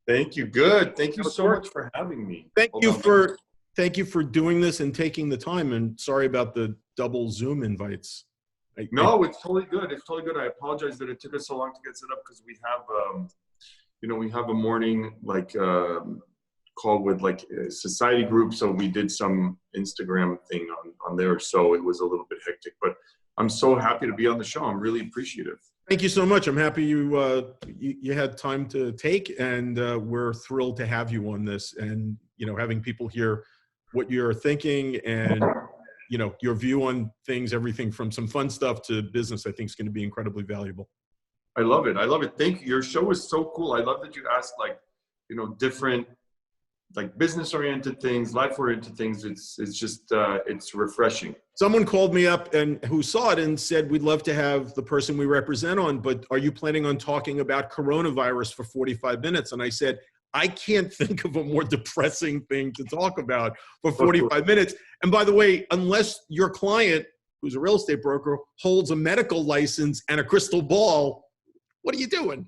Thank you. Good. Thank you How's so work? much for having me. Thank Hold you on. for thank you for doing this and taking the time. And sorry about the double Zoom invites. No, it's totally good. It's totally good. I apologize that it took us so long to get set up because we have, we have a morning call with like a society group. So we did some Instagram thing on there. So it was a little bit hectic, but I'm so happy to be on the show. I'm really appreciative. Thank you so much. I'm happy you had time to take, and we're thrilled to have you on this. And having people hear what you're thinking and your view on things, everything from some fun stuff to business, I think is going to be incredibly valuable. I love it. I love it. Thank you. Your show is so cool. I love that you asked different business-oriented things, life-oriented things. It's just it's refreshing. Someone called me up and who saw it and said, we'd love to have the person we represent on, but are you planning on talking about coronavirus for 45 minutes? And I said, I can't think of a more depressing thing to talk about for 45 minutes. And by the way, unless your client, who's a real estate broker, holds a medical license and a crystal ball, what are you doing?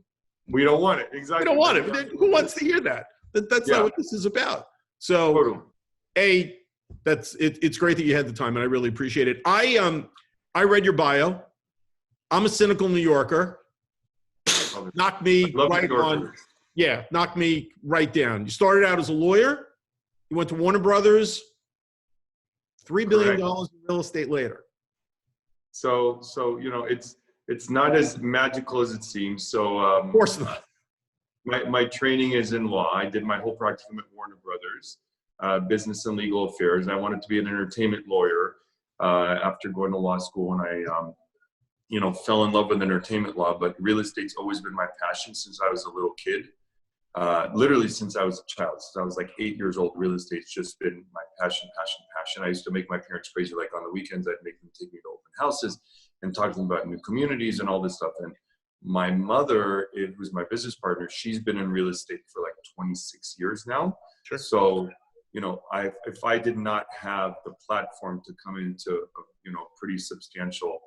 We don't want it. Exactly. We don't want it. Who wants to hear that? That's not what this is about. So, totally. It's great that you had the time, and I really appreciate it. I read your bio. I'm a cynical New Yorker. Knocked me right on. Yeah, knocked me right down. You started out as a lawyer. You went to Warner Brothers. $3 billion in real estate later. So it's not as magical as it seems. So of course not. My training is in law. I did my whole practicum at Warner Brothers, business and legal affairs. I wanted to be an entertainment lawyer after going to law school, and I, fell in love with entertainment law. But real estate's always been my passion since I was a little kid. Literally since I was a child. Since I was like 8 years old, real estate's just been my passion. I used to make my parents crazy. Like on the weekends, I'd make them take me to open houses and talk to them about new communities and all this stuff. And my mother, who's my business partner, she's been in real estate for like 26 years now. Sure. So, if I did not have the platform to come into a, pretty substantial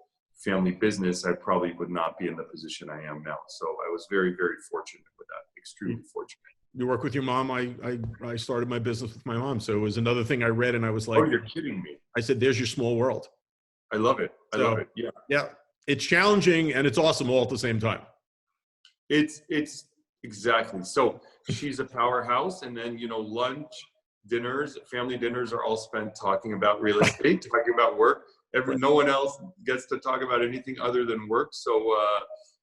family business, I probably would not be in the position I am now. So I was very, very fortunate with that. Extremely fortunate. You work with your mom. I started my business with my mom. So it was another thing I read, and I was like, oh, you're kidding me. I said, there's your small world. I love it. I love it. Yeah. Yeah. It's challenging and it's awesome all at the same time. It's exactly. So she's a powerhouse, and then, lunch, dinners, family dinners are all spent talking about real estate, talking about work. No one else gets to talk about anything other than work. So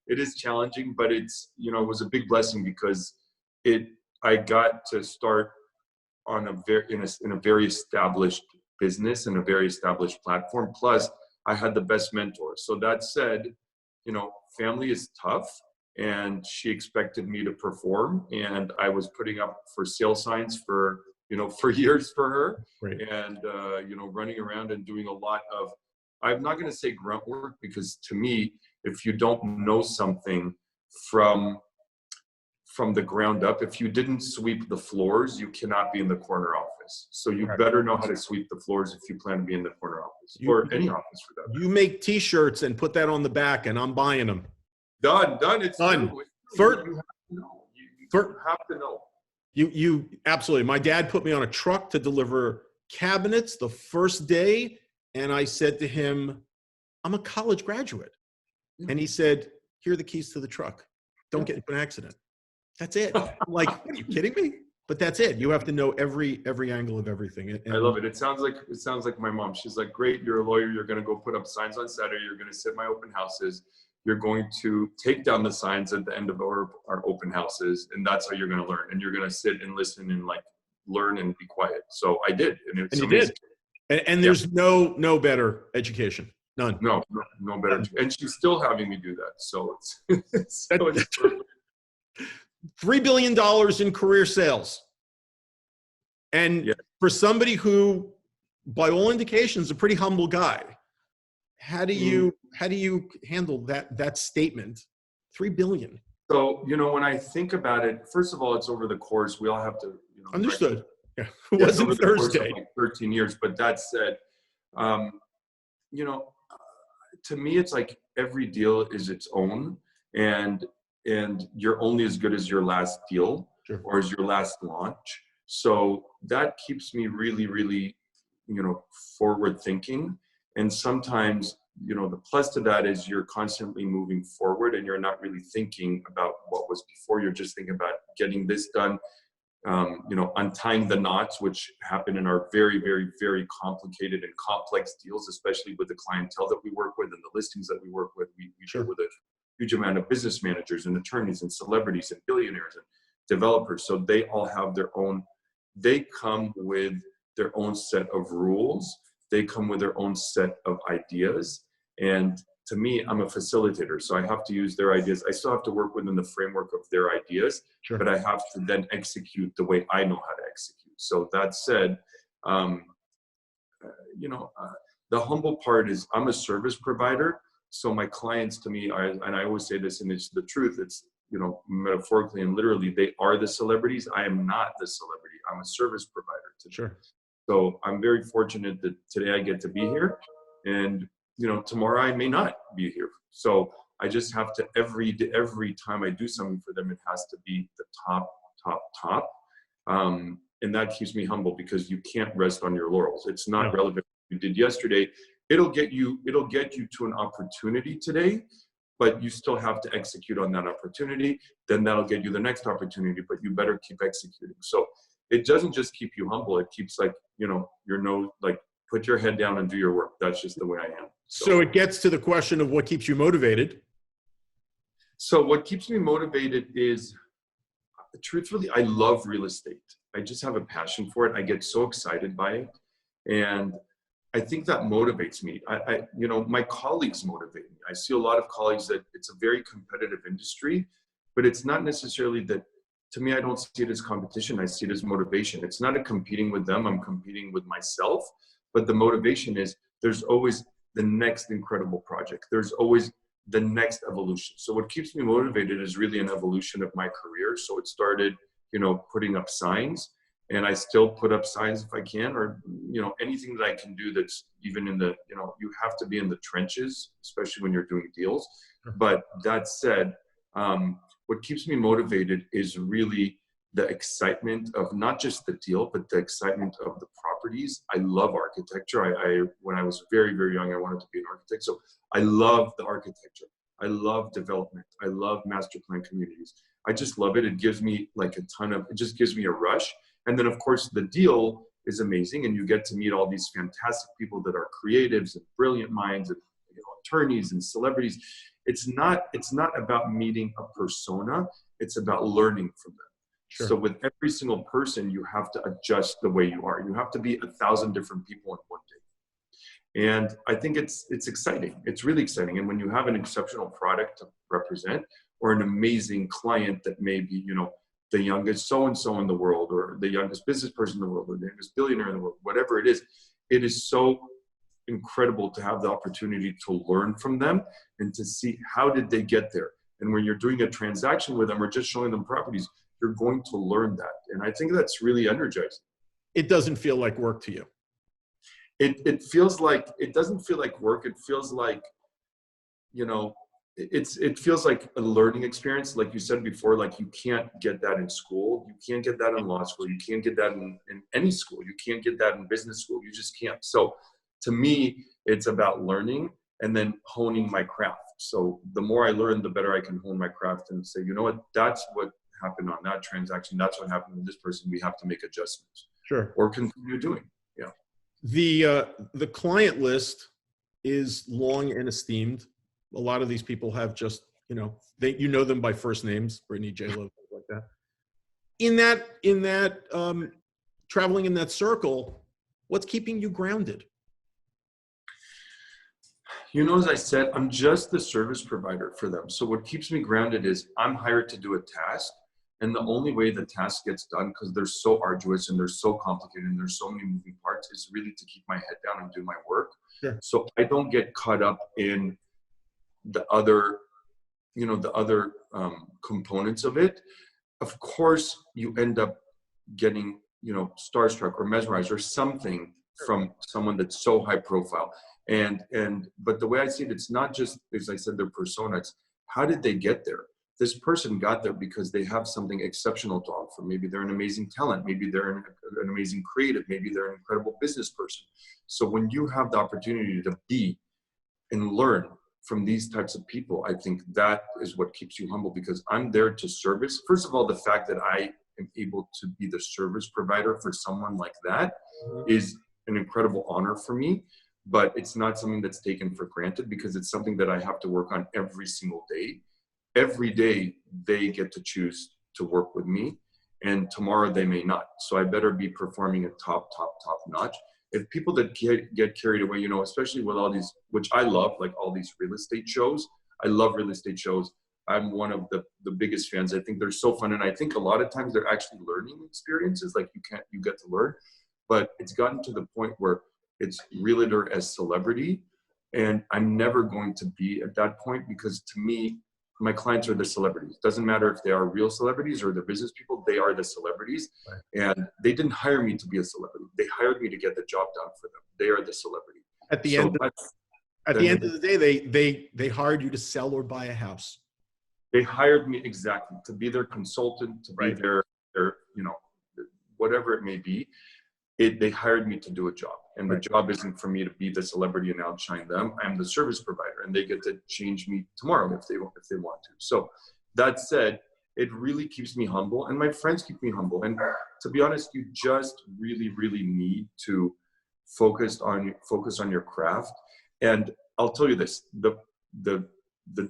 it is challenging, but it's, it was a big blessing because I got to start on in a very established business and a very established platform. Plus I had the best mentors. So that said, family is tough, and she expected me to perform, and I was putting up for sale signs for years for her. Right. And, running around and doing a lot of, I'm not going to say grunt work, because to me, if you don't know something from the ground up, if you didn't sweep the floors, you cannot be in the corner office. So you better know how to sweep the floors if you plan to be in the corner office, or any office for that matter. You make t-shirts and put that on the back, and I'm buying them. Done. It's done. You have to know. You have to know. You absolutely. My dad put me on a truck to deliver cabinets the first day, and I said to him, I'm a college graduate. And he said, here are the keys to the truck. Don't get into an accident. That's it. Like, are you kidding me? But that's it. You have to know every angle of everything. And I love it. It sounds like my mom. She's like, great, you're a lawyer. You're going to go put up signs on Saturday. You're going to sit my open houses. You're going to take down the signs at the end of our open houses. And that's how you're going to learn. And you're going to sit and listen and learn and be quiet. So I did. And it's amazing. And there's no better education. None. No better. And she's still having me do that. So it's perfect. $3 billion in career sales. And for somebody who, by all indications, is a pretty humble guy, how do you handle that statement? $3 billion. So, when I think about it, first of all, it's over the course. We all have to, understood. Yeah. It wasn't Thursday. 13 years. But that said, to me, it's like every deal is its own, and you're only as good as your last deal. Sure. or is your last launch. So that keeps me really, really, forward thinking. And sometimes, the plus to that is you're constantly moving forward and you're not really thinking about what was before. You're just thinking about getting this done, untying the knots, which happen in our very, very, very complicated and complex deals, especially with the clientele that we work with and the listings that we work with. We Sure. deal with a huge amount of business managers and attorneys and celebrities and billionaires and developers. So they all have they come with their own set of rules. They come with their own set of ideas. And to me, I'm a facilitator, so I have to use their ideas. I still have to work within the framework of their ideas, Sure. but I have to then execute the way I know how to execute. So that said, the humble part is I'm a service provider. So my clients to me are, and I always say this, and it's the truth, it's, metaphorically and literally, they are the celebrities. I am not the celebrity. I'm a service provider to them. Sure. So I'm very fortunate that today I get to be here, and tomorrow I may not be here. So I just have to every time I do something for them, it has to be the top. And that keeps me humble because you can't rest on your laurels. It's not relevant what you did yesterday. It'll get you to an opportunity today, but you still have to execute on that opportunity. Then that'll get you the next opportunity, but you better keep executing. So it doesn't just keep you humble. It keeps put your head down and do your work. That's just the way I am. So it gets to the question of what keeps you motivated. So what keeps me motivated is, truthfully, I love real estate. I just have a passion for it. I get so excited by it. And I think that motivates me. My colleagues motivate me. I see a lot of colleagues that it's a very competitive industry, but it's not necessarily that. To me, I don't see it as competition. I see it as motivation. It's not a competing with them. I'm competing with myself. But the motivation is there's always the next incredible project. There's always the next evolution. So what keeps me motivated is really an evolution of my career. So it started, putting up signs, and I still put up signs if I can, or, anything that I can do that's even in the, you have to be in the trenches, especially when you're doing deals. But that said, what keeps me motivated is really the excitement of not just the deal, but the excitement of the properties. I love architecture. When I was very, very young, I wanted to be an architect. So I love the architecture. I love development. I love master plan communities. I just love it. It gives me it just gives me a rush. And then of course the deal is amazing. And you get to meet all these fantastic people that are creatives and brilliant minds and attorneys and celebrities. It's not about meeting a persona. It's about learning from them. Sure. So with every single person, you have to adjust the way you are. You have to be 1,000 different people in one day. And I think it's exciting. It's really exciting. And when you have an exceptional product to represent, or an amazing client that may be, the youngest so-and-so in the world, or the youngest business person in the world, or the youngest billionaire in the world, whatever it is so incredible to have the opportunity to learn from them and to see how did they get there. And when you're doing a transaction with them or just showing them properties, you're going to learn that. And I think that's really energizing. It doesn't feel like work to you. It feels like, it doesn't feel like work. It feels like, it feels like a learning experience. Like you said before, like you can't get that in school. You can't get that in law school. You can't get that in any school. You can't get that in business school. You just can't. So to me, it's about learning and then honing my craft. So the more I learn, the better I can hone my craft and say, you know what, that's what happened on that transaction. That's what happened with this person. We have to make adjustments. Sure. Or continue doing. Yeah. The client list is long and esteemed. A lot of these people have just, you know them by first names, Brittany, J-Lo, things like that. In that traveling in that circle, what's keeping you grounded? As I said, I'm just the service provider for them. So what keeps me grounded is I'm hired to do a task. And the only way the task gets done, because they're so arduous and they're so complicated and there's so many moving parts, is really to keep my head down and do my work. Sure. So I don't get caught up in the other components of it. Of course, you end up getting, starstruck or mesmerized or something from someone that's so high profile. But the way I see it, it's not just, as I said, their persona. It's how did they get there? this person got there because they have something exceptional to offer. Maybe they're an amazing talent. Maybe they're an amazing creative. Maybe they're an incredible business person. So when you have the opportunity to be and learn from these types of people, I think that is what keeps you humble, because I'm there to service. First of all, the fact that I am able to be the service provider for someone like that is an incredible honor for me, but it's not something that's taken for granted, because it's something that I have to work on every single day. Every day they get to choose to work with me, and tomorrow they may not. So I better be performing at top notch. If people that get carried away, you know, especially with all these, which I love, like all these real estate shows. I love real estate shows. I'm one of the biggest fans. I think they're so fun. And I think a lot of times they're actually learning experiences. Like you get to learn, but it's gotten to the point where it's realtor as celebrity. And I'm never going to be at that point, because to me, my clients are the celebrities. Doesn't matter if they are real celebrities or they're business people, they are the celebrities. Right. And they didn't hire me to be a celebrity. They hired me to get the job done for them. They are the celebrity. At the end of the day, they hired you to sell or buy a house. They hired me exactly to be their consultant, to be their, you know, whatever it may be. They hired me to do a job, and the job isn't for me to be the celebrity and outshine them. I'm the service provider, and they get to change me tomorrow if they want to. So that said, it really keeps me humble, and my friends keep me humble. And to be honest, you just really, really need to focus on your craft. And I'll tell you this: the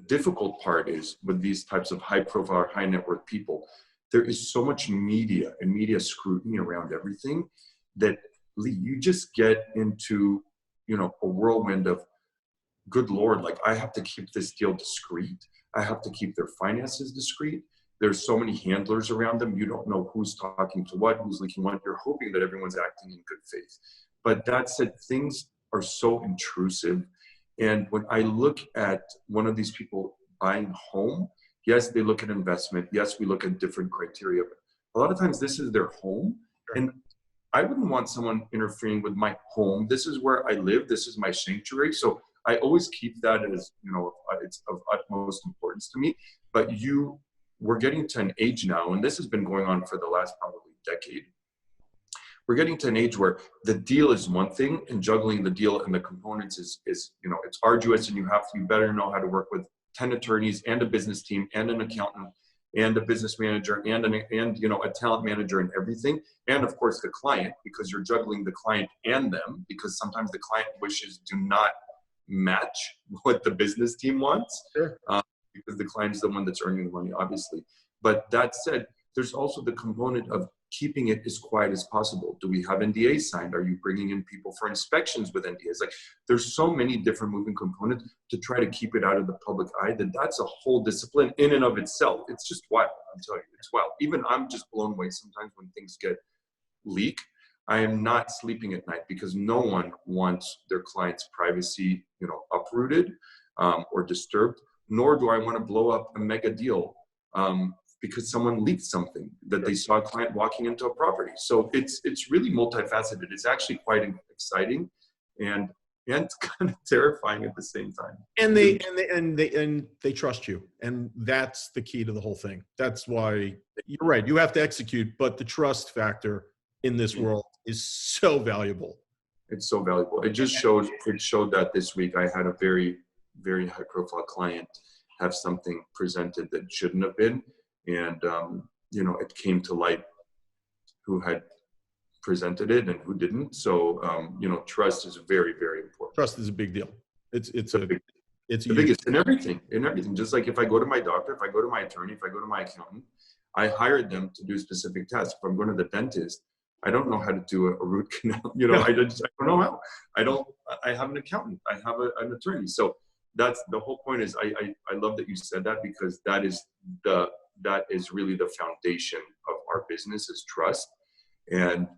difficult part is with these types of high profile, high net worth people, there is so much media and media scrutiny around everything, that you just get into, you know, a whirlwind of, good Lord, like I have to keep this deal discreet. I have to keep their finances discreet. There's so many handlers around them. You don't know who's talking to what, who's leaking what. You're hoping that everyone's acting in good faith. But that said, things are so intrusive. And when I look at one of these people buying a home, yes, they look at investment. Yes, we look at different criteria. But a lot of times this is their home. And I wouldn't want someone interfering with my home. This is where I live. This is my sanctuary. So I always keep that as, you know, it's of utmost importance to me. But we're getting to an age now, and this has been going on for the last probably decade. We're getting to an age where the deal is one thing, and juggling the deal and the components is you know, it's arduous, and you better know how to work with 10 attorneys and a business team and an accountant and a business manager and you know, a talent manager and everything. And of course the client, because you're juggling the client and them, because sometimes the client wishes do not match what the business team wants. Sure. Because the client is the one that's earning the money, obviously. But that said, there's also the component of keeping it as quiet as possible. Do we have NDAs signed? Are you bringing in people for inspections with NDAs? Like, there's so many different moving components to try to keep it out of the public eye, that's a whole discipline in and of itself. It's just wild. I'm telling you, it's wild. Even I'm just blown away sometimes when things get leaked. I am not sleeping at night, because no one wants their client's privacy, you know, uprooted or disturbed. Nor do I want to blow up a mega deal because someone leaked something that they saw a client walking into a property. So it's really multifaceted. It's actually quite exciting and kind of terrifying at the same time. And they trust you, and that's the key to the whole thing. That's why you're right. You have to execute, but the trust factor in this world is so valuable. It's so valuable. It showed that this week I had a very, very high profile client have something presented that shouldn't have been. And, you know, it came to light who had presented it and who didn't. So, you know, trust is very, very important. Trust is a big deal. It's the biggest in everything. Just like if I go to my doctor, if I go to my attorney, if I go to my accountant, I hired them to do specific tasks. If I'm going to the dentist, I don't know how to do a root canal. You know, I don't know how. I have an accountant. I have an attorney. So that's the whole point. Is I love that you said that, because that is really the foundation of our business, is trust. And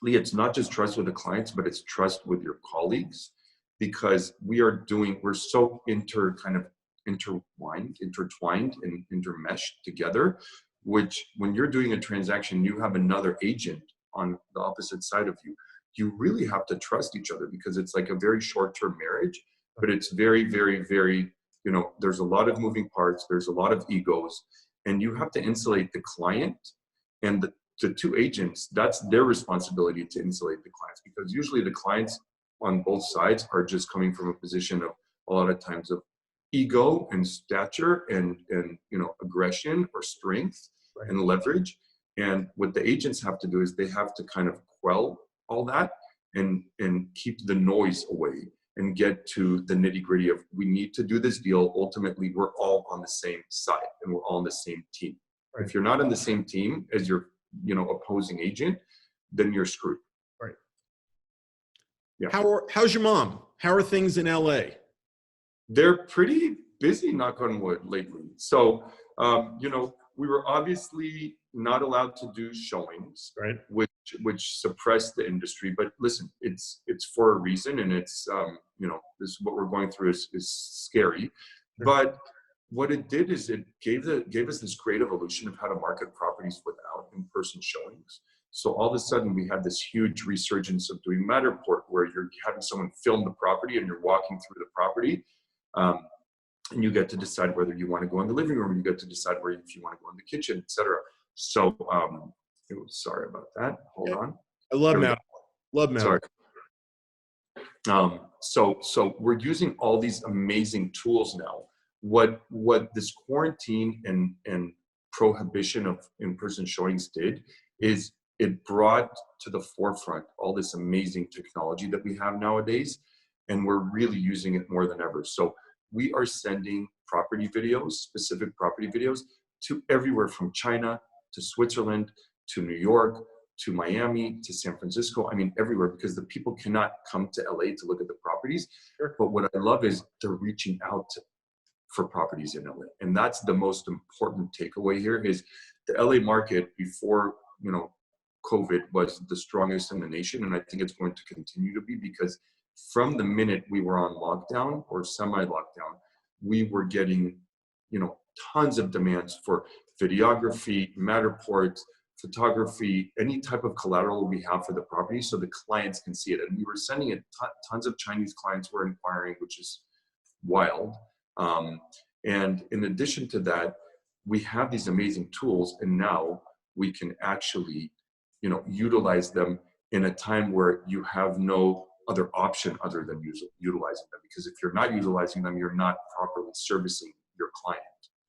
Lee, it's not just trust with the clients, but it's trust with your colleagues, because we're so intertwined and intermeshed together, which when you're doing a transaction, you have another agent on the opposite side of you. You really have to trust each other, because it's like a very short-term marriage, but it's very, very, very you know, there's a lot of moving parts, there's a lot of egos, and you have to insulate the client and the two agents. That's their responsibility to insulate the clients, because usually the clients on both sides are just coming from a position of a lot of times of ego and stature and you know, aggression or strength and leverage. And what the agents have to do is they have to kind of quell all that and keep the noise away and get to the nitty gritty of, we need to do this deal. Ultimately, we're all on the same side and we're all on the same team. Right. If you're not on the same team as your, you know, opposing agent, then you're screwed. Right. Yeah. How's your mom? How are things in LA? They're pretty busy, knock on wood, lately. So, you know, we were obviously not allowed to do showings, right? Which suppressed the industry. But listen, it's for a reason, and it's you know, this what we're going through is scary. Sure. But what it did is it gave us this great evolution of how to market properties without in-person showings. So all of a sudden we had this huge resurgence of doing Matterport, where you're having someone film the property and you're walking through the property. And you get to decide whether you want to go in the living room, you get to decide where, if you want to go in the kitchen, etc. So, sorry about that. Hold on. I love Matterport. Love Matterport. Sorry. So we're using all these amazing tools now. What this quarantine and prohibition of in-person showings did is it brought to the forefront all this amazing technology that we have nowadays, and we're really using it more than ever. So we are sending property videos, specific property videos, to everywhere from China to Switzerland to New York to Miami to San Francisco. I mean, everywhere, because the people cannot come to LA to look at the properties. Sure. But what I love is they're reaching out for properties in LA. And that's the most important takeaway here is the LA market before, you know, COVID was the strongest in the nation. And I think it's going to continue to be, because from the minute we were on lockdown or semi-lockdown, we were getting, you know, tons of demands for videography, Matterport, photography, any type of collateral we have for the property so the clients can see it. And we were sending it, tons of Chinese clients were inquiring, which is wild. And in addition to that, we have these amazing tools, and now we can actually, you know, utilize them in a time where you have no other option other than utilizing them. Because if you're not utilizing them, you're not properly servicing your client.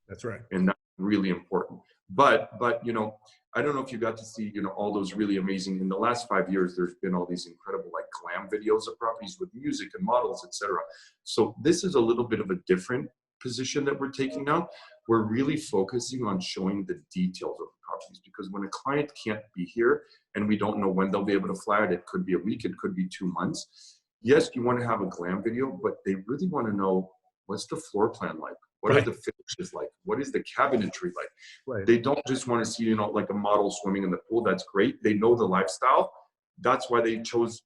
That's right. And that's really important. But you know, I don't know if you got to see, you know, all those really amazing, in the last 5 years, there's been all these incredible like glam videos of properties with music and models, etc. So this is a little bit of a different position that we're taking now. We're really focusing on showing the details of the properties, because when a client can't be here and we don't know when they'll be able to fly it could be a week, it could be 2 months. Yes, you want to have a glam video, but they really want to know, what's the floor plan like? What are the finishes like? What is the cabinetry like? Right. They don't just want to see, you know, like a model swimming in the pool. That's great. They know the lifestyle. That's why they chose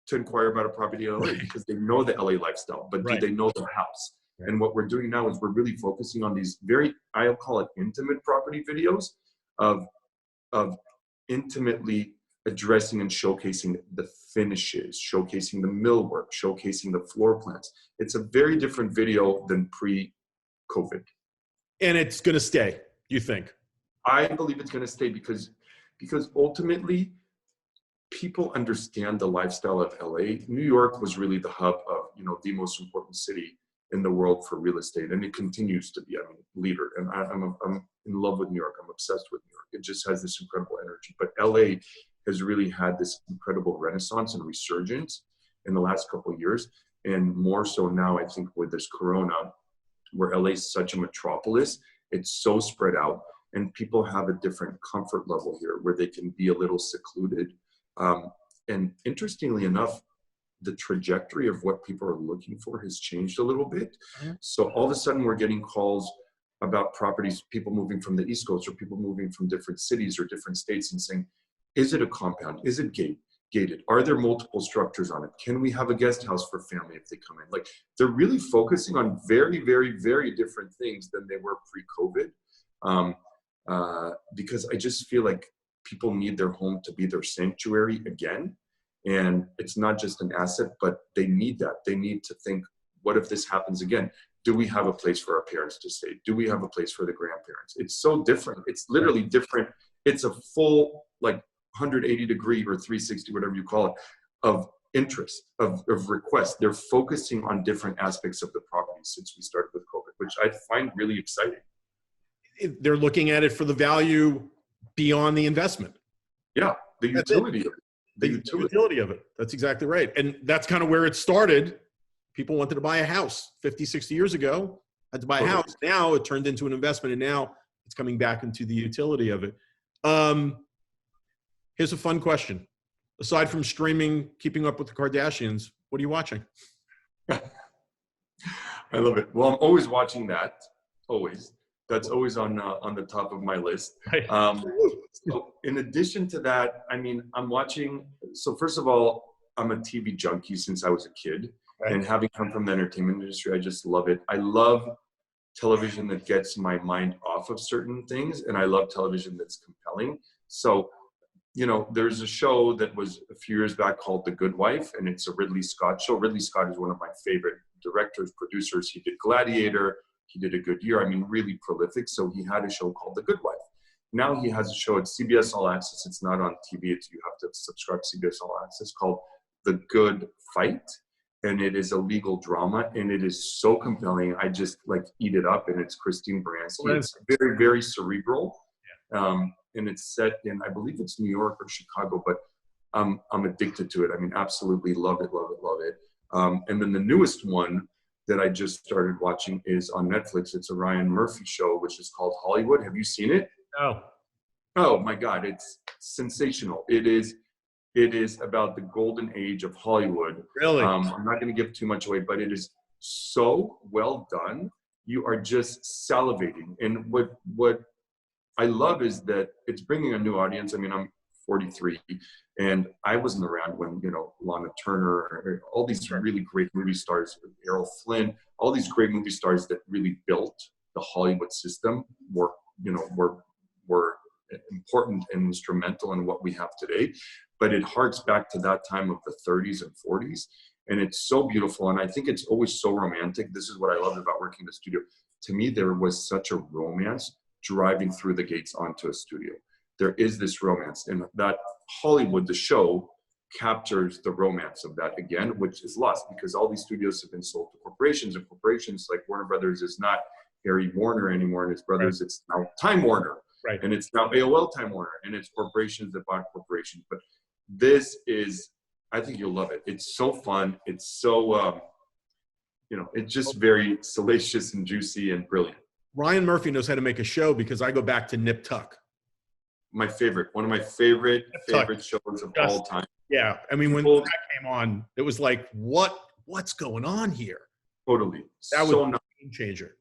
to inquire about a property in LA, because they know the LA lifestyle, but do they know the house? Right. And what we're doing now is we're really focusing on these very, I'll call it intimate property videos of intimately addressing and showcasing the finishes, showcasing the millwork, showcasing the floor plans. It's a very different video than pre-COVID. And it's going to stay, you think? I believe it's going to stay because ultimately people understand the lifestyle of LA. New York was really the hub of, you know, the most important city in the world for real estate, and it continues to be. I mean, leader. And I'm in love with New York. I'm obsessed with New York. It just has this incredible energy. But LA has really had this incredible renaissance and resurgence in the last couple of years, and more so now, I think, with this Corona, where LA is such a metropolis, it's so spread out, and people have a different comfort level here where they can be a little secluded. And interestingly enough, the trajectory of what people are looking for has changed a little bit. So all of a sudden we're getting calls about properties, people moving from the East Coast or people moving from different cities or different states and saying, is it a compound? Is it gated? Are there multiple structures on it? Can we have a guest house for family if they come in? Like, they're really focusing on very, very, very different things than they were pre-COVID. Because I just feel like people need their home to be their sanctuary again. And it's not just an asset, but they need that. They need to think, what if this happens again? do we have a place for our parents to stay? Do we have a place for the grandparents? It's so different. It's literally different. It's a full, like 180-degree or 360, whatever you call it, of interest, of requests. They're focusing on different aspects of the property since we started with COVID, which I find really exciting. They're looking at it for the value beyond the investment. Yeah, the utility of it. The utility of it. That's exactly right. And that's kind of where it started. People wanted to buy a house 50, 60 years ago, had to buy a house. Now it turned into an investment, and now it's coming back into the utility of it. Here's a fun question. Aside from streaming, keeping up with the Kardashians, what are you watching? I love it. Well, I'm always watching that. Always. That's always on the top of my list. Right. So in addition to that, I mean, I'm watching. So first of all, I'm a TV junkie since I was a kid, right. And having come from the entertainment industry, I just love it. I love television that gets my mind off of certain things, and I love television that's compelling. So, you know, there's a show that was a few years back called The Good Wife, and it's a Ridley Scott show. Ridley Scott is one of my favorite directors, producers. He did Gladiator. He did A Good Year. I mean, really prolific. So he had a show called The Good Wife. Now he has a show at CBS All Access. It's not on TV. You have to subscribe to CBS All Access, called The Good Fight. And it is a legal drama, and it is so compelling. I just like eat it up. And it's Christine Baranski. It's very, very cerebral. Yeah. And it's set in, I believe it's New York or Chicago, but I'm addicted to it. I mean, absolutely love it, love it, love it. And then the newest one that I just started watching is on Netflix. It's a Ryan Murphy show, which is called Hollywood. Have you seen it? No. Oh my God, it's sensational. It is about the golden age of Hollywood. Really? I'm not going to give too much away, but it is so well done. You are just salivating. And what I love is that it's bringing a new audience. I mean, I'm 43, and I wasn't around when, you know, Lana Turner, all these really great movie stars, Errol Flynn, all these great movie stars that really built the Hollywood system were important and instrumental in what we have today. But it harks back to that time of the 30s and 40s. And it's so beautiful. And I think it's always so romantic. This is what I loved about working in the studio. To me, there was such a romance driving through the gates onto a studio. There is this romance, and that Hollywood, the show, captures the romance of that again, which is lost because all these studios have been sold to corporations, and corporations like Warner Brothers is not Harry Warner anymore and his brothers. Right. It's now Time Warner. Right. And it's now AOL Time Warner, and it's corporations that bought corporations. But this is, I think you'll love it. It's so fun. It's so, it's just very salacious and juicy and brilliant. Ryan Murphy knows how to make a show because I go back to Nip Tuck. One of my favorite shows of all time. Yeah. I mean, when that came on, it was like, what's going on here? Totally. That was a game changer.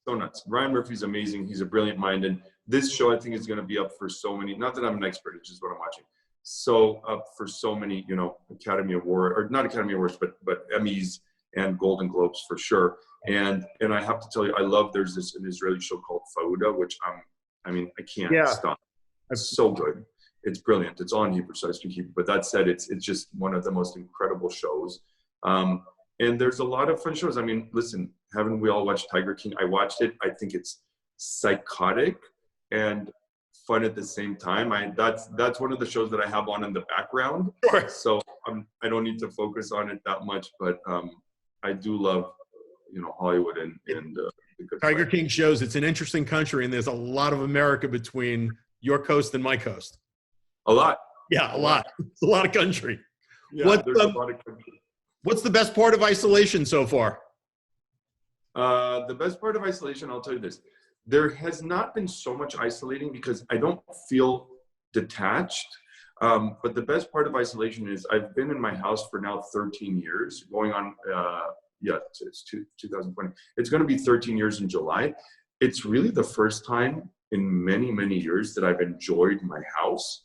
So nuts. Ryan Murphy's amazing. He's a brilliant mind. And this show, I think, is going to be up for so many, not that I'm an expert, it's just what I'm watching. So up for so many, Academy Award, or not Academy Awards, but Emmys and Golden Globes for sure. And I have to tell you, I love, there's an Israeli show called Fauda, which I can't stop. It's so good. It's brilliant. It's on Hebrew, so I speak Hebrew. But that said, it's just one of the most incredible shows. And there's a lot of fun shows. I mean, listen, haven't we all watched Tiger King? I watched it. I think it's psychotic and fun at the same time. That's one of the shows that I have on in the background. Sure. So I don't need to focus on it that much, but I do love, Hollywood and the good Tiger fight. King shows it's an interesting country, and there's a lot of America between your coast and my coast. A lot. Yeah, a lot. It's a lot of country. Yeah, there's a lot of country. What's the best part of isolation so far? The best part of isolation, I'll tell you this. There has not been so much isolating because I don't feel detached. But the best part of isolation is I've been in my house for now 13 years, going on, it's 2020. It's going to be 13 years in July. It's really the first time in many, many years that I've enjoyed my house.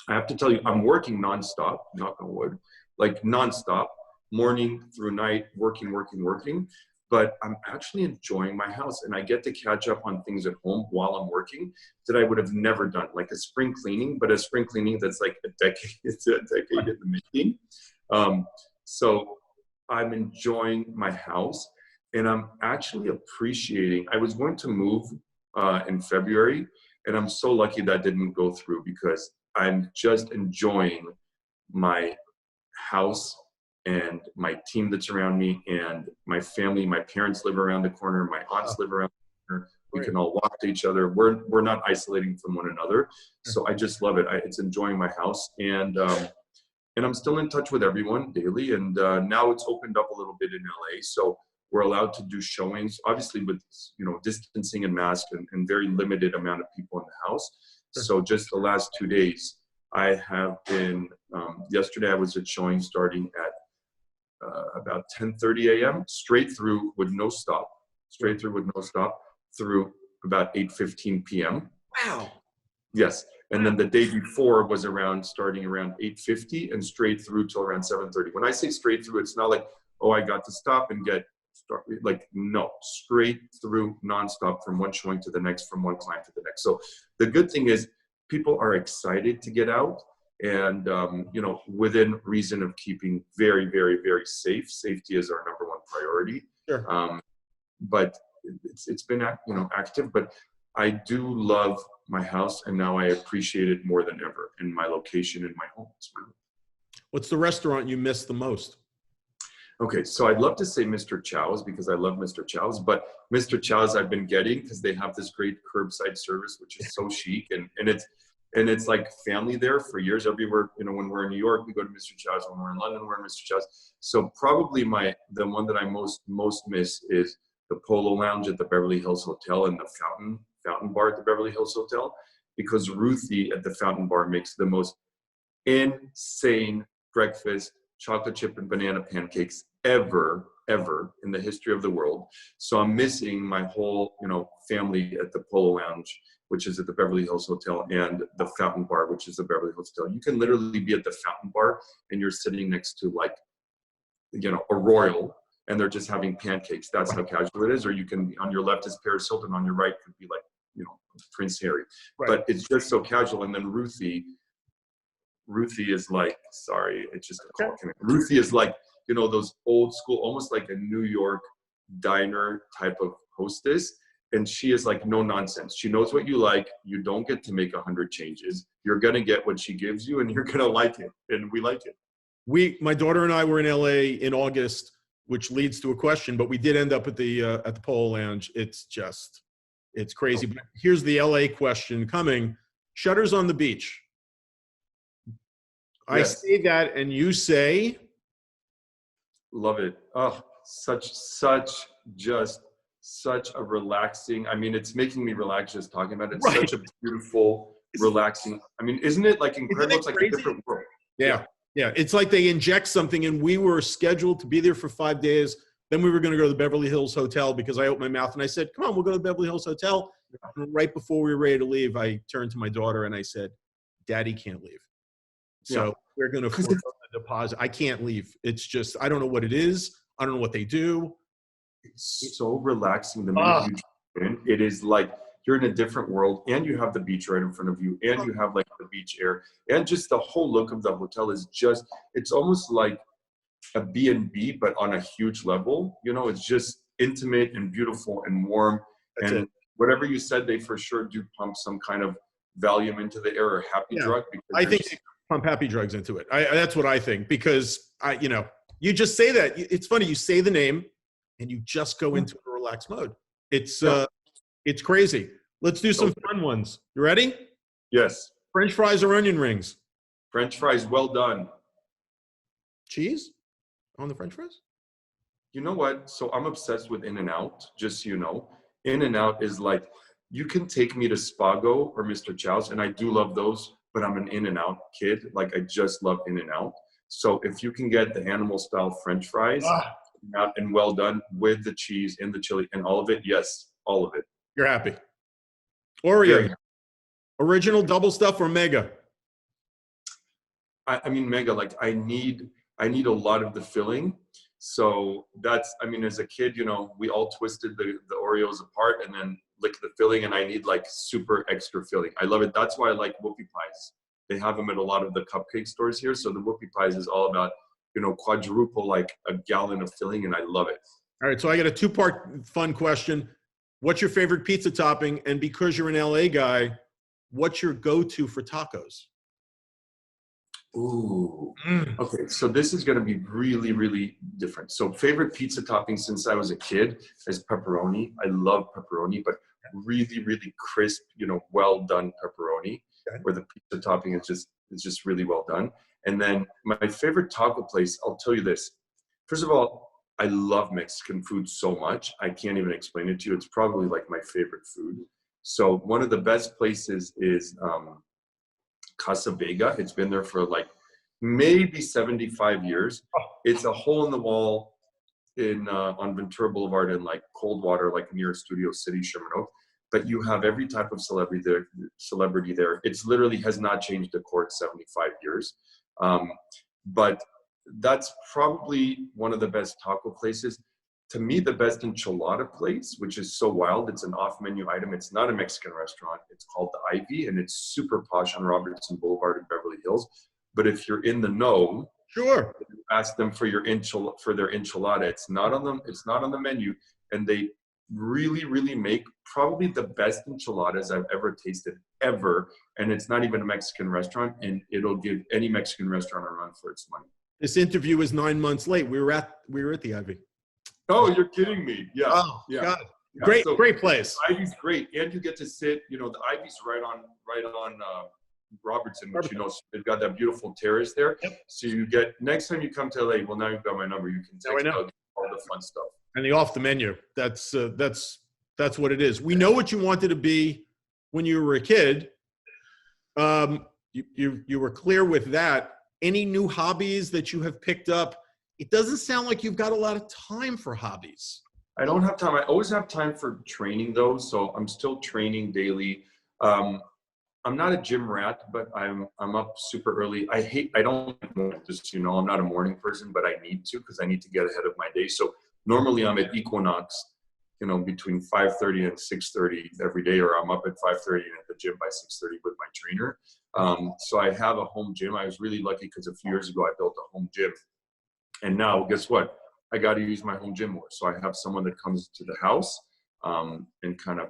I have to tell you, I'm working nonstop, knock on wood, like nonstop, morning through night, working. But I'm actually enjoying my house, and I get to catch up on things at home while I'm working that I would have never done, like a spring cleaning, but a spring cleaning that's like a decade, it's a decade in the making. So I'm enjoying my house. And I'm actually appreciating, I was going to move in February, and I'm so lucky that didn't go through because I'm just enjoying my house and my team that's around me and my family. My parents live around the corner. My aunts live around the corner. We can all walk to each other. We're not isolating from one another. So I just love it. It's enjoying my house. And I'm still in touch with everyone daily. And now it's opened up a little bit in LA. So we're allowed to do showings, obviously with, distancing and masks and very limited amount of people in the house. So just the last 2 days, I have been, yesterday I was at showing starting at about 10:30 a.m. straight through with no stop, through about 8:15 p.m. Wow. Yes. And then the day before was starting around 8:50 and straight through till around 7:30. When I say straight through, it's not like, oh, I got to stop and no, straight through nonstop from one showing to the next, from one client to the next. So the good thing is people are excited to get out and, within reason of keeping very, very, very safe. Safety is our number one priority. Sure. But it's been, active, but I do love my house, and now I appreciate it more than ever in my location, in my home. What's the restaurant you miss the most? Okay, so I'd love to say Mr. Chow's because I love Mr. Chow's, but Mr. Chow's I've been getting because they have this great curbside service, which is so chic, and it's like family there for years. Everywhere, when we're in New York, we go to Mr. Chow's. When we're in London, we're in Mr. Chow's. So probably the one that I most miss is the Polo Lounge at the Beverly Hills Hotel and the Fountain Bar at the Beverly Hills Hotel, because Ruthie at the Fountain Bar makes the most insane breakfast, chocolate chip and banana pancakes ever in the history of the world. So I'm missing my whole, family at the Polo Lounge, which is at the Beverly Hills Hotel, and the Fountain Bar, which is the Beverly Hills Hotel. You can literally be at the Fountain Bar and you're sitting next to a royal, and they're just having pancakes. That's how casual it is. Or you can, on your left is Paris Hilton, on your right could be Prince Harry. Right. But it's just so casual. And then Ruthie is like, sorry, it's just a call. Ruthie is like, those old school, almost like a New York diner type of hostess. And she is like, no nonsense. She knows what you like. You don't get to make 100 changes. You're going to get what she gives you, and you're going to like it. And we like it. My daughter and I were in LA in August, which leads to a question, but we did end up at the Polo Lounge. It's crazy. But here's the LA question coming. Shutters on the beach. Yes. I say that, and you say? Love it. Oh, such a relaxing, it's making me relax just talking about it. It's right. Such a beautiful, relaxing, isn't it like incredible? It's like a different world. Yeah. Yeah. It's like they inject something, and we were scheduled to be there for 5 days. Then we were going to go to the Beverly Hills Hotel because I opened my mouth and I said, come on, we'll go to the Beverly Hills Hotel. And right before we were ready to leave, I turned to my daughter and I said, Daddy can't leave. So we're going to forego the deposit. I can't leave. It's just, I don't know what it is. I don't know what they do. It's so relaxing the minute you jump in. It is like you're in a different world, and you have the beach right in front of you, and you have like the beach air, and just the whole look of the hotel is just, it's almost like a B&B, but on a huge level. It's just intimate and beautiful and warm. That's and it. Whatever you said, they for sure do pump some kind of Valium into the air or happy drug. I think they pump happy drugs into it. That's what I think, because you just say that. It's funny. You say the name and you just go into a relaxed mode. It's crazy. Let's do some fun ones. You ready? Yes. French fries or onion rings? French fries, well done. Cheese on the French fries? You know what? So I'm obsessed with In-N-Out, just so you know. In-N-Out is like, you can take me to Spago or Mr. Chow's, and I do love those, but I'm an In-N-Out kid. Like, I just love In-N-Out. So if you can get the animal style French fries and well done with the cheese and the chili and all of it, yes, all of it. You're happy. Oreo. Original double stuff or mega? Mega. Like, I need a lot of the filling. So that's, as a kid, we all twisted the Oreos apart and then licked the filling, and I need like super extra filling. I love it. That's why I like whoopie pies. They have them at a lot of the cupcake stores here. So the whoopie pies is all about, quadruple, like a gallon of filling, and I love it. All right, so I got a two-part fun question. What's your favorite pizza topping? And because you're an LA guy, what's your go-to for tacos? Ooh. Okay, so this is going to be really, really different. So favorite pizza topping since I was a kid is pepperoni. I love pepperoni, but really, really crisp, well done pepperoni, Okay. where the pizza topping is just really well done. And then my favorite taco place, I'll tell you this. First of all, I love Mexican food so much. I can't even explain it to you. It's probably like my favorite food. So one of the best places is Casa Vega. It's been there for like maybe 75 years. It's a hole in the wall in on Ventura Boulevard in like Coldwater, like near Studio City, Sherman Oaks. But you have every type of celebrity there. It's literally has not changed the court 75 years. But that's probably one of the best taco places. To me, the best enchilada place, which is so wild, it's an off-menu item. It's not a Mexican restaurant. It's called the Ivy, and it's super posh on Robertson Boulevard in Beverly Hills. But if you're in the know, Sure. ask them for their enchilada. It's not on the menu, and they really, really make probably the best enchiladas I've ever tasted ever. And it's not even a Mexican restaurant, and it'll give any Mexican restaurant a run for its money. This interview is 9 months late. We were at the Ivy. Oh, you're kidding me. Yeah. Oh, yeah. God. Yeah. Great place. The Ivy's great. And you get to sit, the Ivy's right on Robertson, which, they've got that beautiful terrace there. Yep. So you get, next time you come to LA, well, now you've got my number. You can text out all the fun stuff. And the off the menu. That's what it is. We know what you wanted to be when you were a kid. You were clear with that. Any new hobbies that you have picked up? It doesn't sound like you've got a lot of time for hobbies. I don't have time. I always have time for training though. So I'm still training daily. I'm not a gym rat, but I'm up super early. I don't just, I'm not a morning person, but I need to, because I need to get ahead of my day. So normally I'm at Equinox, between 5:30 and 6:30 every day, or I'm up at 5:30 and at the gym by 6:30 with my trainer. So I have a home gym. I was really lucky because a few years ago I built a home gym. And now, guess what? I got to use my home gym more. So I have someone that comes to the house and kind of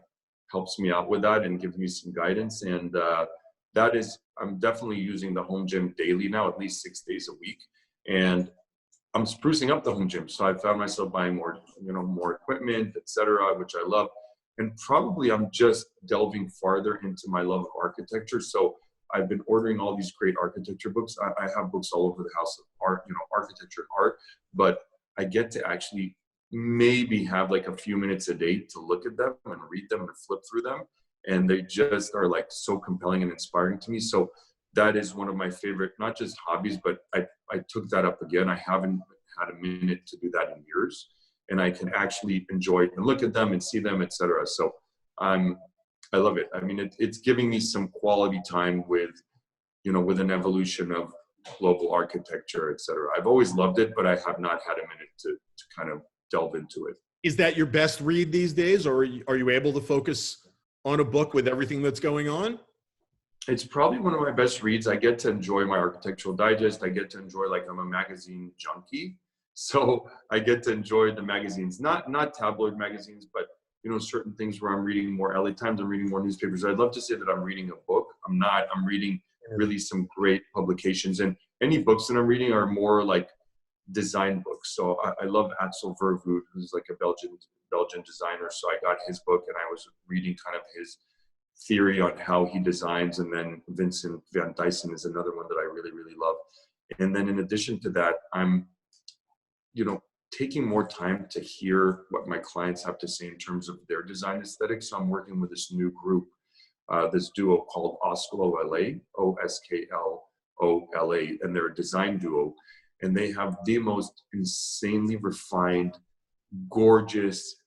helps me out with that and gives me some guidance. And I'm definitely using the home gym daily now, at least 6 days a week. And I'm sprucing up the home gym. So I found myself buying more equipment, etc., which I love. And probably I'm just delving farther into my love of architecture. So I've been ordering all these great architecture books. I have books all over the house of art, architecture and art, but I get to actually maybe have like a few minutes a day to look at them and read them and flip through them. And they just are like so compelling and inspiring to me. So that is one of my favorite, not just hobbies, but I took that up again. I haven't had a minute to do that in years, and I can actually enjoy it and look at them and see them, etc. So I love it. I mean, it's giving me some quality time with an evolution of global architecture, etc. I've always loved it, but I have not had a minute to kind of delve into it. Is that your best read these days, or are you able to focus on a book with everything that's going on? It's probably one of my best reads. I get to enjoy my Architectural Digest. I get to enjoy, I'm a magazine junkie. So I get to enjoy the magazines, not tabloid magazines, but certain things where I'm reading more LA Times, I'm reading more newspapers. I'd love to say that I'm reading a book. I'm not. I'm reading really some great publications, and any books that I'm reading are more like design books. So I love Axel Vervoet, who's like a Belgian designer. So I got his book, and I was reading kind of his theory on how he designs. And then Vincent van Dyson is another one that I really, really love. And then in addition to that, I'm, taking more time to hear what my clients have to say in terms of their design aesthetics. So I'm working with this new group, this duo called Osklo LA, OSKLOLA, and they're a design duo. And they have the most insanely refined, gorgeous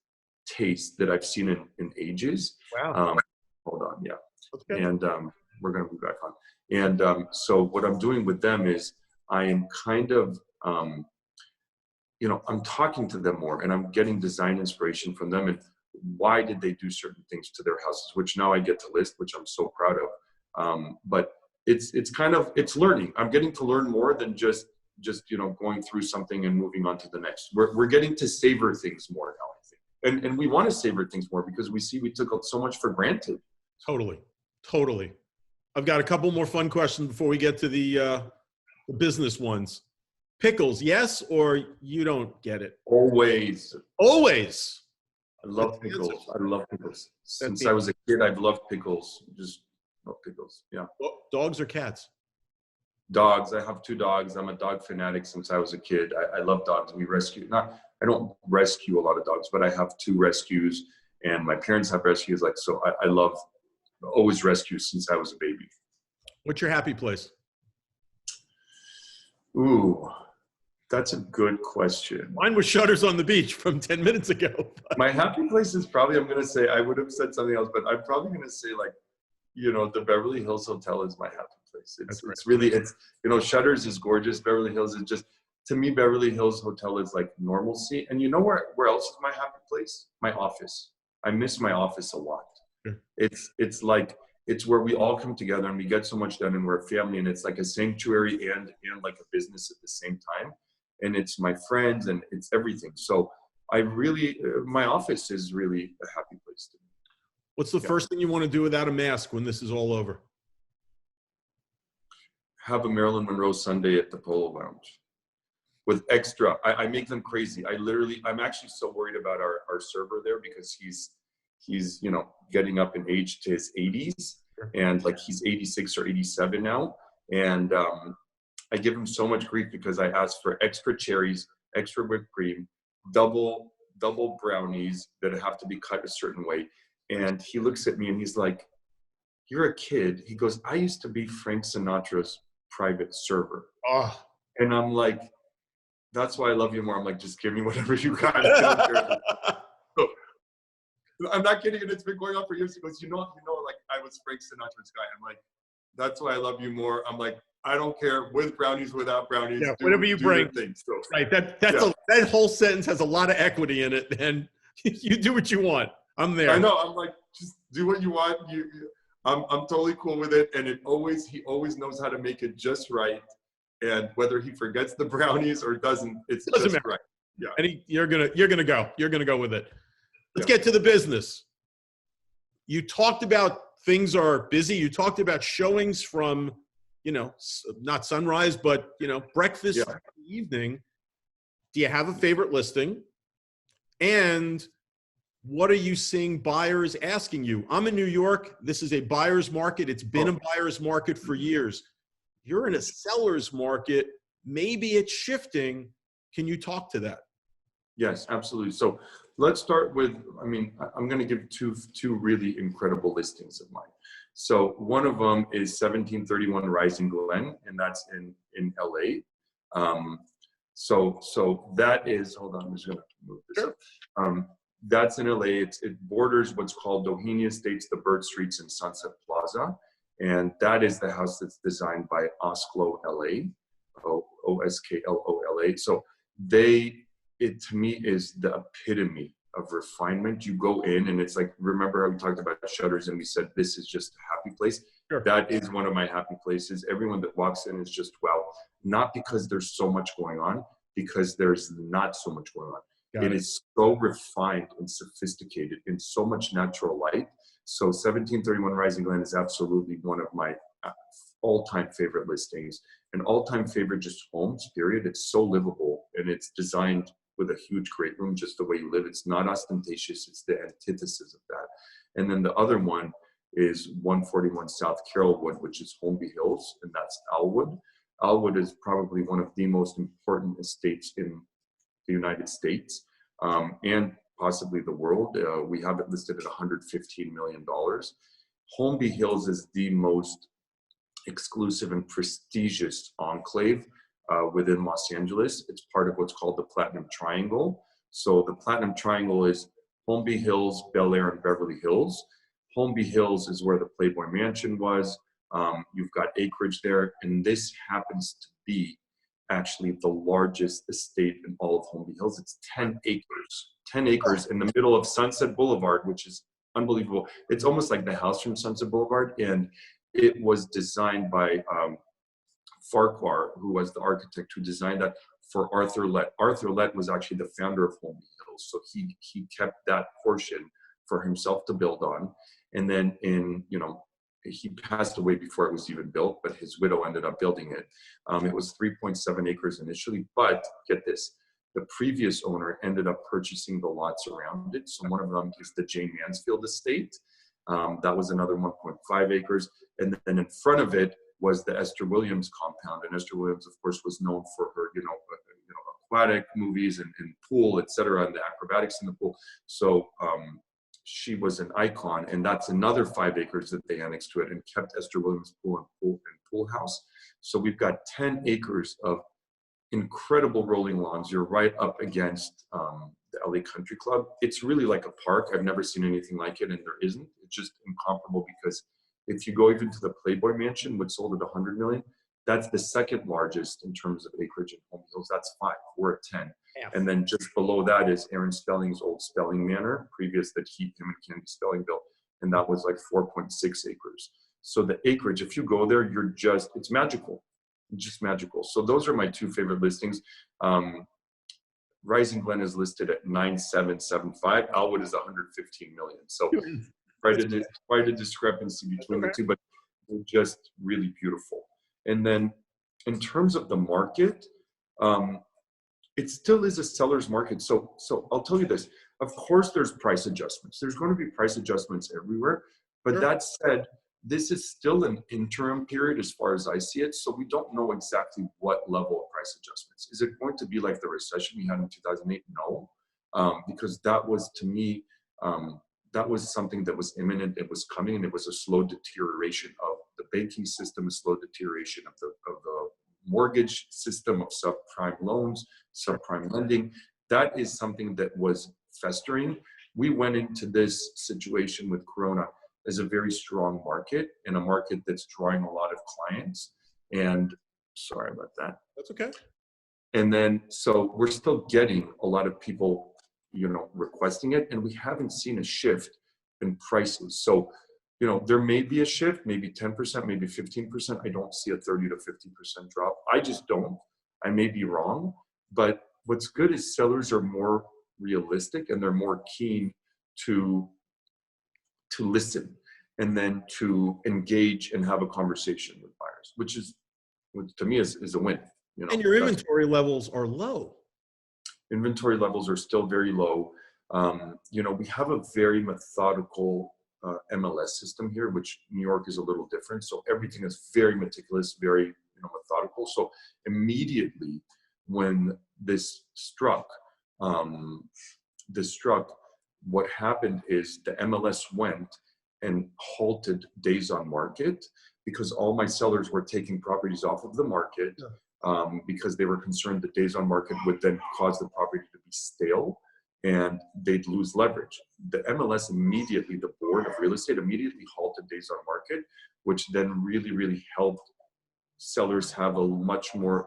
taste that I've seen in ages. Wow. Hold on, yeah. Okay. And we're going to be back on. And so what I'm doing with them is I am kind of, I'm talking to them more, and I'm getting design inspiration from them. And why did they do certain things to their houses, which now I get to list, which I'm so proud of. But it's learning. I'm getting to learn more than just just, you know, going through something and moving on to the next. We're getting to savor things more now, I think. And we want to savor things more because we see we took up so much for granted. Totally. I've got a couple more fun questions before we get to the business ones. Pickles, yes, or you don't get it? Always. I love pickles. I love pickles. Since I was a kid, I've loved pickles. Just love pickles. Yeah. Dogs or cats? Dogs. I have 2 dogs. I'm a dog fanatic since I was a kid. I love dogs. We rescue. I don't rescue a lot of dogs, but I have 2 rescues, and my parents have rescues. Like, so I love always rescue since I was a baby. What's your happy place? Ooh, that's a good question. Mine was Shutters on the Beach from 10 minutes ago. My happy place is probably, I'm going to say, I would have said something else, but I'm probably going to say, like, you know, the Beverly Hills Hotel is my happy place. It's really, you know, Shutters is gorgeous. Beverly Hills is just, to me, Beverly Hills Hotel is like normalcy. And you know where else is my happy place? My office. I miss my office a lot. Sure. It's like, it's where we all come together and we get so much done, and we're a family, and it's like a sanctuary and like a business at the same time. And it's my friends and it's everything. So I really, my office is really a happy place to me. What's the first thing you want to do without a mask when this is all over? Have a Marilyn Monroe Sunday at the Polo Lounge with extra. I make them crazy. I'm actually so worried about our server there because he's, you know, getting up in age to his 80s, and like he's 86 or 87 now. And I give him so much grief because I ask for extra cherries, extra whipped cream, double brownies that have to be cut a certain way. And he looks at me and he's like, "You're a kid." He goes, "I used to be Frank Sinatra's private server." Oh. And I'm like, "That's why I love you more." I'm like, "Just give me whatever you got." So, I'm not kidding, and it's been going on for years. He goes, you know, like I was Frank Sinatra's guy. I'm like, "That's why I love you more." I'm like, "I don't care, with brownies, without brownies." Yeah, whatever you bring. So, right. That whole sentence has a lot of equity in it, and you do what you want. I'm there. I know. I'm like, just do what you want. I'm totally cool with it. And he always knows how to make it just right. And whether he forgets the brownies or doesn't just matter. Right. Yeah. And you're gonna go with it. Let's get to the business. You talked about things are busy. You talked about showings from, you know, not sunrise, but, you know, breakfast in the evening. Do you have a favorite listing? And what are you seeing buyers asking you? I'm in New York. This is a buyer's market. It's been a buyer's market for years. You're in a seller's market. Maybe it's shifting. Can you talk to that? Yes, absolutely. So let's start with, I mean, I'm going to give two really incredible listings of mine. So one of them is 1731 Rising Glen, and that's in LA. So that is, hold on, I'm just going to move this up. That's in LA. It borders what's called Doheny Estates, the Bird Streets, and Sunset Plaza. And that is the house that's designed by Osklo LA, OSKLOLA. So it to me is the epitome of refinement. You go in and it's like, remember how we talked about Shutters and we said, this is just a happy place. Sure. That is one of my happy places. Everyone that walks in is just, wow. Not because there's so much going on, because there's not so much going on. It is so refined and sophisticated in so much natural light. So 1731 Rising Glen is absolutely one of my all-time favorite listings, an all-time favorite just homes, period. It's so livable, and it's designed with a huge great room, just the way you live. It's not ostentatious. It's the antithesis of that. And then the other one is 141 South Carrollwood, which is Holmby Hills, and that's Alwood. Alwood is probably one of the most important estates in the United States and possibly the world. We have it listed at $115 million. Holmby Hills is the most exclusive and prestigious enclave within Los Angeles. It's part of what's called the Platinum Triangle. So the Platinum Triangle is Holmby Hills, Bel Air, and Beverly Hills. Holmby Hills is where the Playboy Mansion was. You've got acreage there, and this happens to be actually the largest estate in all of Holmby Hills. It's 10 acres. 10 acres in the middle of Sunset Boulevard, which is unbelievable. It's almost like the house from Sunset Boulevard, and it was designed by Farquhar, who was the architect who designed that for Arthur Lett. Arthur Lett was actually the founder of Home Hills, so he kept that portion for himself to build on. And then he passed away before it was even built, but his widow ended up building it. It was 3.7 acres initially, but get this, the previous owner ended up purchasing the lots around it. So one of them is the Jane Mansfield estate. That was another 1.5 acres. And then in front of it was the Esther Williams compound. And Esther Williams, of course, was known for her, aquatic movies and pool, et cetera, and the acrobatics in the pool. So she was an icon, and that's another 5 acres that they annexed to it and kept Esther Williams pool and pool house. So we've got 10 acres of incredible rolling lawns. You're right up against the LA Country Club. It's really like a park. I've never seen anything like it, and there isn't. It's just incomparable, because if you go even to the Playboy Mansion, which sold at 100 million, that's the second largest in terms of acreage in Home Hills. That's 5. We're at 10. Yeah. And then just below that is Aaron Spelling's old Spelling Manor, previous that him and Candy Spelling built, and that was like 4.6 acres. So the acreage, if you go there, it's magical. Just magical. So those are my 2 favorite listings. Rising Glen is listed at 9,775. Elwood is 115 million. So quite a discrepancy between the two, but they're just really beautiful. And then in terms of the market, it still is a seller's market. So I'll tell you this. Of course, there's price adjustments. There's going to be price adjustments everywhere. But that said, this is still an interim period as far as I see it. So we don't know exactly what level of price adjustments. Is it going to be like the recession we had in 2008? No, because that was, to me, that was something that was imminent. It was coming, and it was a slow deterioration of the banking system, a slow deterioration of the mortgage system, of subprime loans, subprime lending. That is something that was festering. We went into this situation with Corona as a very strong market, and a market that's drawing a lot of clients. And sorry about that. That's okay. And then, so we're still getting a lot of people, requesting it, and we haven't seen a shift in prices. So, there may be a shift, maybe 10%, maybe 15%. I don't see a 30 to 50% drop. I just don't. I may be wrong, but what's good is sellers are more realistic, and they're more keen to listen, and then to engage and have a conversation with buyers, which to me is a win. And your inventory levels are low. Inventory levels are still very low. We have a very methodical MLS system here, which New York is a little different. So everything is very meticulous, very methodical. So immediately when this struck, what happened is the MLS went and halted days on market, because all my sellers were taking properties off of the market, because they were concerned that days on market would then cause the property to be stale and they'd lose leverage. The MLS immediately, the board of real estate immediately halted days on market, which then really, really helped sellers have a much more,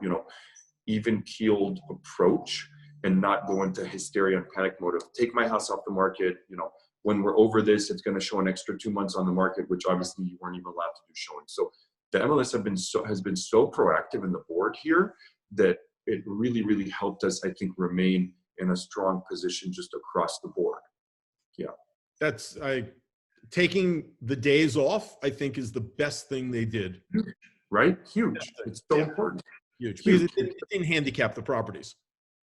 even keeled approach, and not go into hysteria and panic mode of take my house off the market. When we're over this, it's going to show an extra 2 months on the market, which obviously you weren't even allowed to do showing. So the MLS has been so proactive in the board here that it really, really helped us, I think, remain in a strong position just across the board. Yeah. Taking the days off, I think, is the best thing they did. Right? Huge. It's so important. Huge. Because it didn't handicap the properties.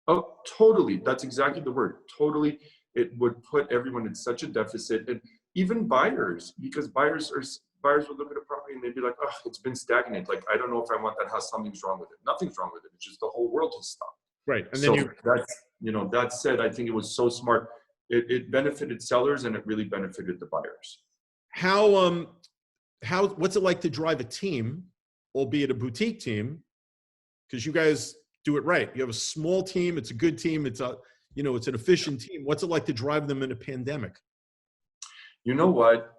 Oh, totally. That's exactly the word. Totally. It would put everyone in such a deficit, and even buyers, because buyers would look at a property and they'd be like, oh, it's been stagnant. Like, I don't know if I want that house. Something's wrong with it. Nothing's wrong with it. It's just the whole world has stopped. Right. And so that said, I think it was so smart. It benefited sellers, and it really benefited the buyers. What's it like to drive a team, albeit a boutique team? Because you guys do it right. You have a small team. It's a good team. It's it's an efficient team. What's it like to drive them in a pandemic? You know what?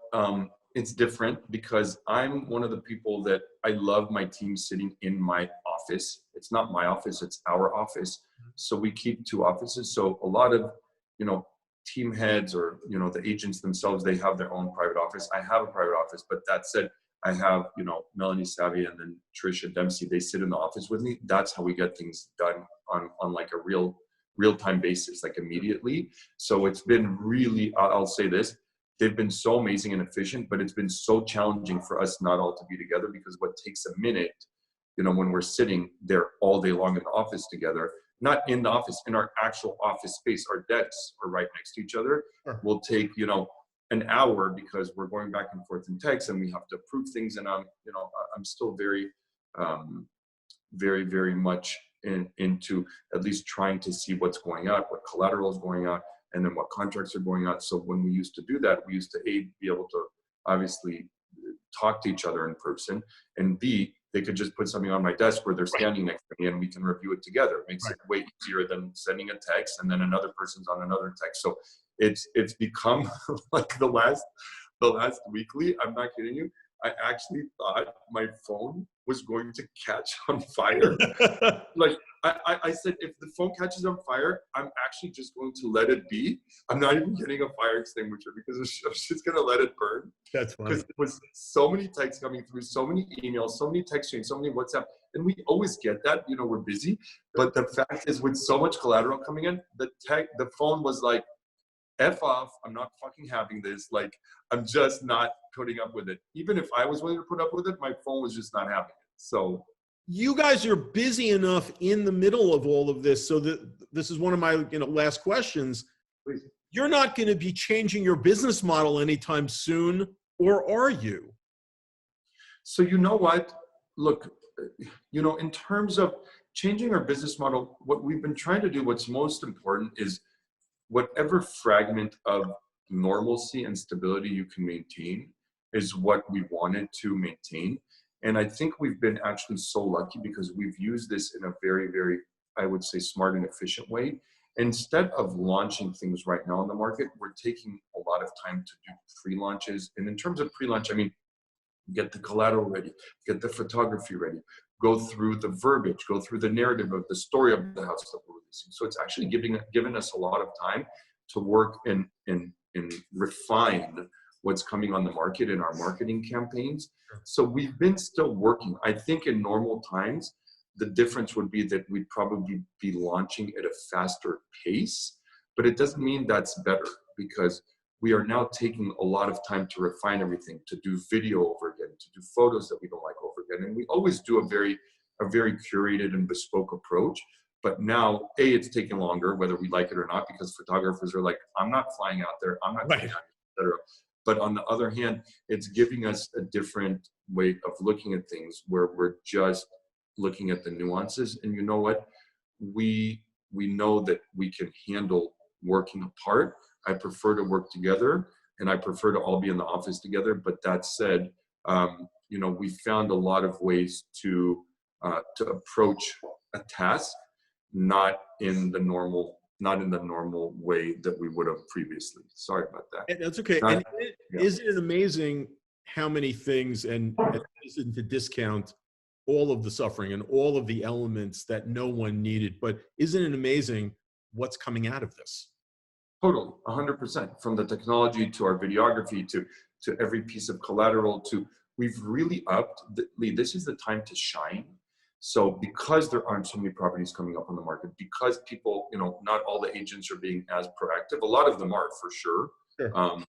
It's different, because I'm one of the people that I love my team sitting in my office. It's not my office, it's our office. So we keep 2 offices. So a lot of, team heads or, the agents themselves, they have their own private office. I have a private office, but that said, I have, you know, Melanie Savvy and then Trisha Dempsey, they sit in the office with me. That's how we get things done on like a real-time basis, like immediately. So it's been really, I'll say this, they've been so amazing and efficient, but it's been so challenging for us not all to be together, because what takes a minute, you know, when we're sitting there all day long in the office together, not in the office, in our actual office space, our desks are right next to each other. Sure. Will take, you know, an hour, because we're going back and forth in text and we have to approve things. And I'm still very, very much into at least trying to see what's going out, what collateral is going out, and then what contracts are going out. So when we used to do that, we used to A, be able to obviously talk to each other in person, and B, they could just put something on my desk where they're standing next to me and we can review it together. It makes it way easier than sending a text and then another person's on another text. So it's become like the last weekly, I'm not kidding you, I actually thought my phone was going to catch on fire. Like I said, if the phone catches on fire, I'm actually just going to let it be. I'm not even getting a fire extinguisher, because I'm just going to let it burn. That's funny. Because there was so many texts coming through, so many emails, so many text chains, so many WhatsApp. And we always get that, you know, we're busy. But the fact is, with so much collateral coming in, the phone was like, F off, I'm not fucking having this. Like, I'm just not putting up with it. Even if I was willing to put up with it, my phone was just not having it. So you guys are busy enough in the middle of all of this, so that this is one of my last questions. please. You're not going to be changing your business model anytime soon, or are you? So you know what? Look, you know, in terms of changing our business model, what we've been trying to do, what's most important is whatever fragment of normalcy and stability you can maintain is what we wanted to maintain. And I think we've been actually so lucky, because we've used this in a very, very, I would say, smart and efficient way. Instead of launching things right now in the market, we're taking a lot of time to do pre-launches. And in terms of pre-launch, I mean, get the collateral ready, get the photography ready, go through the verbiage, go through the narrative of the story of the house that we're releasing. So it's actually giving us a lot of time to work and refine what's coming on the market in our marketing campaigns. So we've been still working. I think in normal times, the difference would be that we'd probably be launching at a faster pace, but it doesn't mean that's better, because we are now taking a lot of time to refine everything, to do video over again, to do photos that we don't like over again. And we always do a very curated and bespoke approach. But now, A, it's taking longer, whether we like it or not, because photographers are like, I'm not flying out there, I'm not going out, etc. But on the other hand, it's giving us a different way of looking at things, where we're just looking at the nuances. And you know what? We know that we can handle working apart. I prefer to work together, and I prefer to all be in the office together. But that said, you know, we found a lot of ways to approach a task, not in the normal way that we would have previously. Sorry about that. That's okay. And isn't it amazing how many things, and isn't to discount all of the suffering and all of the elements that no one needed, but isn't it amazing what's coming out of this? Totally, 100%. From the technology to our videography to every piece of collateral, to we've really upped. Lee, this is the time to shine. So because there aren't so many properties coming up on the market, because people, you know, not all the agents are being as proactive. A lot of them are, for sure. Sure.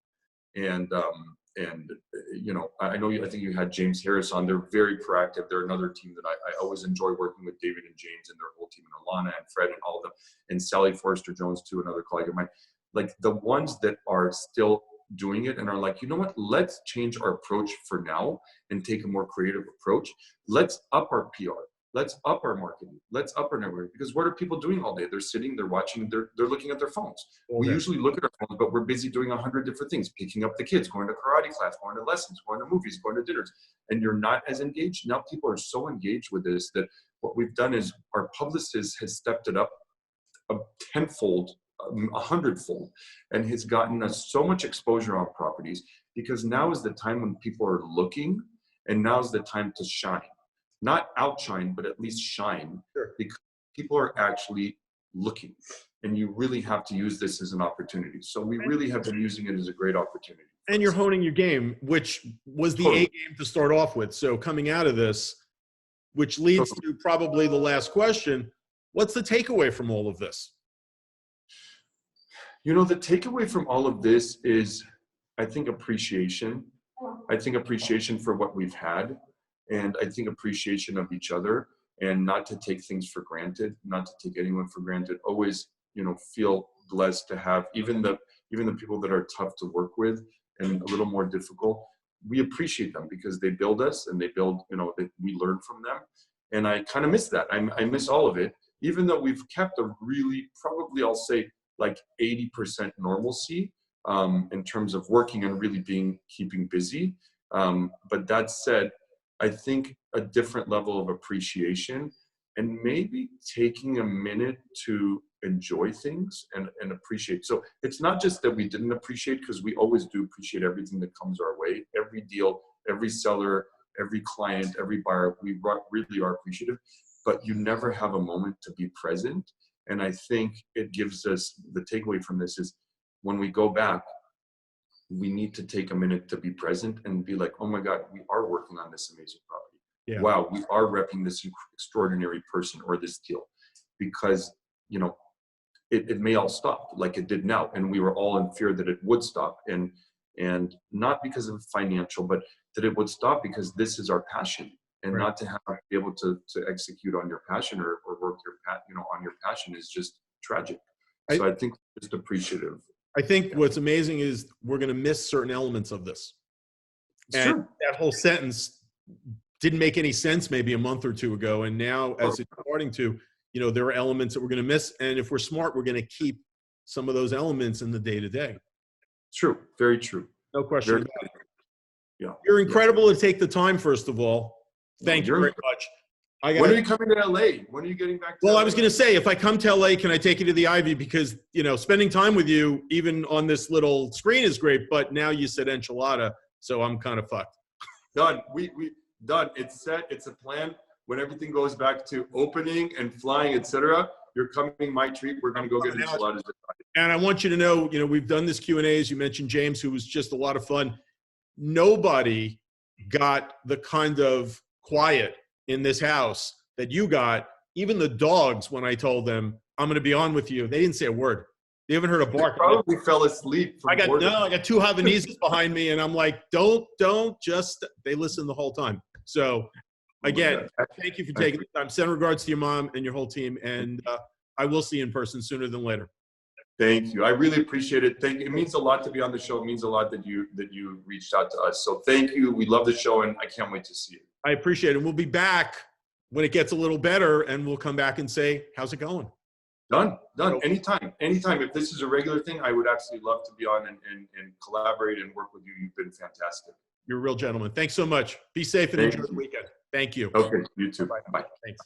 And you know, I think you had James Harris on. They're very proactive. They're another team that I always enjoy working with, David and James and their whole team, and Alana and Fred and all of them, and Sally Forrester Jones too, another colleague of mine. Like the ones that are still doing it and are like, you know what, let's change our approach for now and take a more creative approach. Let's up our PR. Let's up our marketing. Let's up our network. Because what are people doing all day? They're sitting, they're watching, they're looking at their phones. We usually look at our phones, but we're busy doing 100 different things, picking up the kids, going to karate class, going to lessons, going to movies, going to dinners, and you're not as engaged. Now people are so engaged with this that what we've done is our publicist has stepped it up a tenfold, 100-fold, and has gotten us so much exposure on properties, because now is the time when people are looking, and now is the time to shine. Not outshine, but at least shine. Sure. Because people are actually looking, and you really have to use this as an opportunity. So we really have been using it as a great opportunity. And you're honing your game, which was the Totally. A game to start off with. So coming out of this, which leads to probably the last question, what's the takeaway from all of this? You know, the takeaway from all of this is, I think, appreciation. I think appreciation for what we've had, and I think appreciation of each other, and not to take things for granted, not to take anyone for granted. Always, you know, feel blessed to have even the people that are tough to work with and a little more difficult. We appreciate them because they build us, and they build, you know, we learn from them. And I kind of miss that. I miss all of it, even though we've kept a really, probably I'll say like 80% normalcy in terms of working and really keeping busy. But that said, I think a different level of appreciation, and maybe taking a minute to enjoy things and appreciate. So it's not just that we didn't appreciate, because we always do appreciate everything that comes our way, every deal, every seller, every client, every buyer, we really are appreciative, but you never have a moment to be present. And I think it gives us, the takeaway from this is, when we go back, we need to take a minute to be present and be like, oh my God, we are working on this amazing property. Yeah. Wow, we are repping this extraordinary person or this deal. Because, you know, it may all stop like it did now. And we were all in fear that it would stop. And not because of financial, but that it would stop because this is our passion. And right. Not to have to be able to execute on your passion or work on your passion is just tragic. So I think just appreciative. I think what's amazing is we're going to miss certain elements of this. And that whole sentence didn't make any sense maybe a month or two ago. And now as it's starting to, you know, there are elements that we're going to miss. And if we're smart, we're going to keep some of those elements in the day-to-day. True. Very true. No question about it. Yeah. You're incredible to take the time, first of all. Thank you very much. When are you coming to LA? When are you getting back to LA? I was going to say, if I come to LA, can I take you to the Ivy? Because, you know, spending time with you, even on this little screen, is great. But now you said enchilada, so I'm kind of fucked. Done. We done. It's set. It's a plan. When everything goes back to opening and flying, etc., you're coming my treat. We're going to go get enchiladas. And I want you to know, you know, we've done this Q&A, as you mentioned, James, who was just a lot of fun. Nobody got the kind of quiet in this house that you got. Even the dogs, when I told them I'm going to be on with you, they didn't say a word. They haven't heard a bark. They probably fell asleep. I got two Havaneses behind me, and I'm like, don't, just. They listen the whole time. So again, thank you for taking the time. Send regards to your mom and your whole team, and I will see you in person sooner than later. Thank you. I really appreciate it. It means a lot to be on the show. It means a lot that you reached out to us. So thank you. We love the show, and I can't wait to see you. I appreciate it. And we'll be back when it gets a little better, and we'll come back and say, how's it going? Done. Anytime. If this is a regular thing, I would absolutely love to be on and collaborate and work with you. You've been fantastic. You're a real gentleman. Thanks so much. Be safe and enjoy the weekend. Thank you. Okay. You too. Bye. Bye. Thanks.